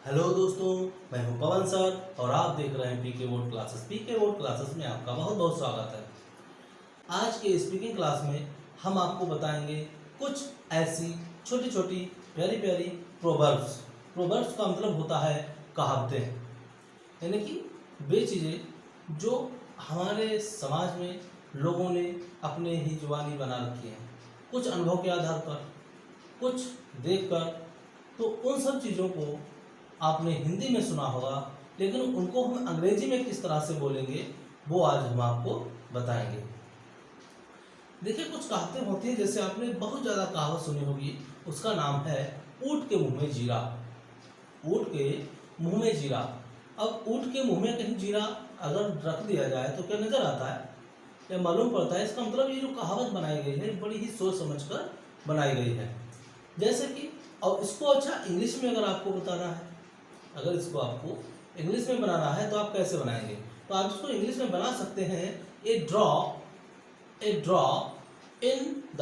Hello दोस्तों, मैं हूं पवन सर और आप देख रहे हैं पीके बोर्ड क्लासेस। पीके बोर्ड क्लासेस में आपका बहुत बहुत स्वागत है। आज के स्पीकिंग क्लास में हम आपको बताएंगे कुछ ऐसी छोटी छोटी प्यारी प्यारी प्रोवर्ब्स। प्रोवर्ब्स का मतलब होता है कहावतें, यानी कि वे चीज़ें जो हमारे समाज में लोगों ने अपने ही जुबानी बना रखी हैं, कुछ अनुभव के आधार पर, कुछ देखकर। तो उन सब चीज़ों को आपने हिंदी में सुना होगा, लेकिन उनको हम अंग्रेजी में किस तरह से बोलेंगे वो आज हम आपको बताएंगे। देखिए, कुछ कहावतें होती हैं, जैसे आपने बहुत ज़्यादा कहावत सुनी होगी, उसका नाम है ऊँट के मुंह में जीरा। ऊँट के मुंह में जीरा। अब ऊँट के मुंह में कहीं जीरा अगर रख दिया जाए तो क्या नज़र आता है या मालूम पड़ता है? इसका मतलब ये जो कहावत बनाई गई है बड़ी ही सोच समझकर बनाई गई है। जैसे कि और इसको अच्छा इंग्लिश में अगर आपको बताना है, अगर इसको आपको इंग्लिश में बनाना है तो आप कैसे बनाएंगे? तो आप इसको इंग्लिश में बना सकते हैं, a drop in the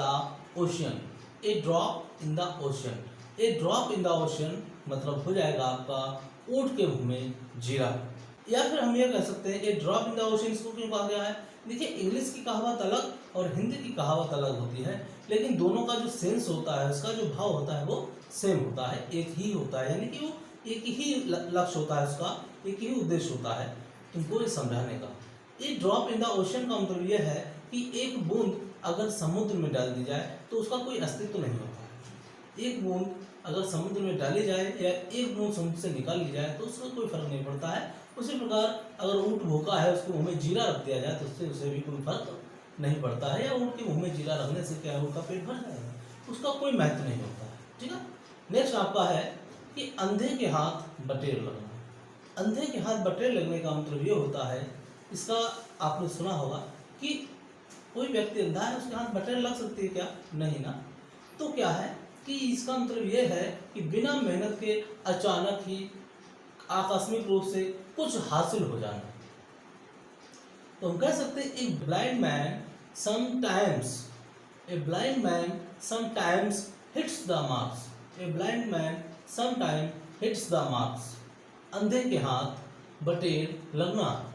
ocean. A drop in the ocean. A drop in the ocean मतलब हो जाएगा आपका ऊँट के मुंह में जीरा। या फिर हम ये कह सकते हैं a drop in the ocean. इसको क्यों कहा गया है? देखिए, इंग्लिश की कहावत अलग और हिंदी की कहावत अलग होती है, लेकिन दोनों का जो सेंस होता है, उसका जो भाव होता है वो सेम होता है, एक ही होता है। यानी कि वो एक ही लक्ष्य होता है, उसका एक ही उद्देश्य होता है, तुमको ये समझाने का। ये ड्रॉप इन द ओशन का मतलब ये है कि एक बूंद अगर समुद्र में डाल दी जाए तो उसका कोई अस्तित्व नहीं होता है। एक बूंद अगर समुद्र में डाली जाए या एक बूंद समुद्र से निकाल ली जाए तो उसका कोई फर्क नहीं पड़ता है। उसी प्रकार अगर ऊँट भूखा है, उसके मुंह में जीरा रख दिया जाए तो उससे उसे भी कोई फर्क नहीं पड़ता है। या ऊँट के मुंह में जीरा रखने से क्या है, उसका पेट भर जाएगा, उसका कोई महत्व नहीं होता है। ठीक है। नेक्स्ट आपका है कि अंधे के हाथ बटेर लगना। अंधे के हाथ बटेर लगने का मतलब ये होता है, इसका आपने सुना होगा कि कोई व्यक्ति अंधा है, उसके हाथ बटेर लग सकती है क्या? नहीं ना। तो क्या है कि इसका मतलब ये है कि बिना मेहनत के अचानक ही आकस्मिक रूप से कुछ हासिल हो जाना। तो हम कह सकते हैं a blind man sometimes hits the marks. A blind man sometime hits the marks. अंधे के हाथ बटेर लगना।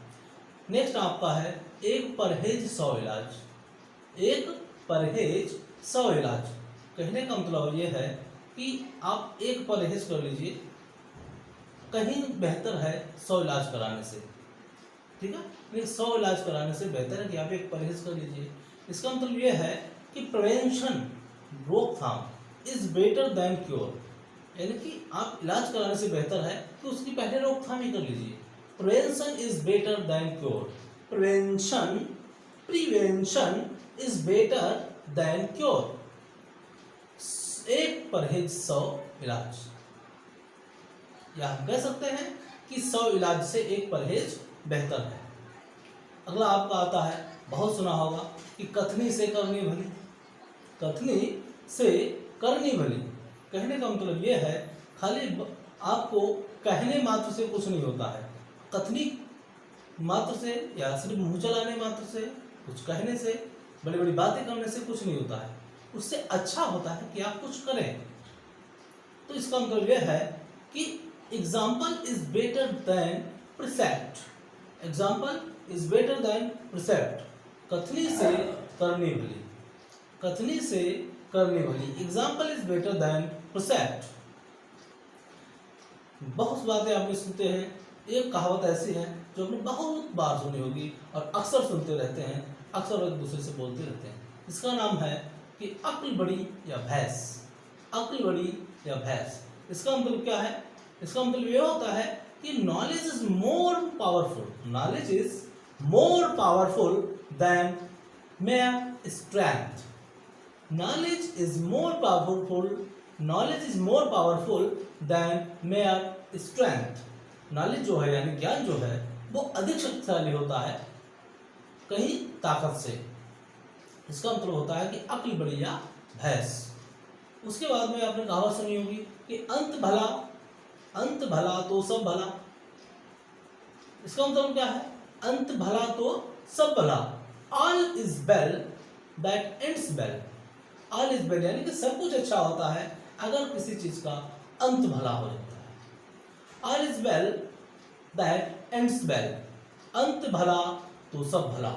नेक्स्ट आपका है एक परहेज सौ इलाज। एक परहेज सौ इलाज कहने का मतलब ये है कि आप एक परहेज कर लीजिए, कहीं बेहतर है 100 इलाज कराने से। ठीक है, लेकिन 100 इलाज कराने से बेहतर है कि आप एक परहेज कर लीजिए। इसका मतलब ये है कि प्रिवेंशन, रोकथाम इज बेटर देन क्योर। यानी कि आप इलाज कराने से बेहतर है कि उसकी पहले रोकथाम ही कर लीजिए। Prevention is better than cure. Prevention is better than cure. एक परहेज 100 इलाज, या हम कह सकते हैं कि 100 इलाज से एक परहेज बेहतर है। अगला आपका आता है, बहुत सुना होगा कि कथनी से करनी भली। कथनी से करनी भली कहने का मतलब ये है खाली आपको कहने मात्र से कुछ नहीं होता है। कथनी मात्र से या सिर्फ मुंह चलाने मात्र से, कुछ कहने से, बड़ी बड़ी बातें करने से कुछ नहीं होता है। उससे अच्छा होता है कि आप कुछ करें। तो इसका मतलब यह है कि example is better than precept. Example is better than precept. कथनी से करनी भली। कथनी से करनी भली। Example is better than precept. बहुत बातें आपने सुनते हैं, एक कहावत ऐसी है जो आपने बहुत बार सुनी होगी और अक्सर सुनते रहते हैं, अक्सर एक दूसरे से बोलते रहते हैं। इसका नाम है कि अक्ल बड़ी या भैंस। अक्ल बड़ी या भैंस। इसका मतलब क्या है? इसका मतलब ये होता है कि knowledge is more powerful. Knowledge is more powerful than mayor strength. Knowledge is more powerful. Knowledge is more powerful than mayor strength. Knowledge जो है यानी ज्ञान जो है वो अधिक शक्तिशाली होता है कहीं ताकत से। इसका मतलब होता है कि अक्ल बड़ी या भैंस। उसके बाद में आपने कहावत सुनी होगी कि अंत भला तो सब भला। इसका मतलब क्या है? अंत भला तो सब भला। All is well that ends well. All is well यानी कि सब कुछ अच्छा होता है अगर किसी चीज का अंत भला हो जाता है। All is well that ends well, अंत भला तो सब भला।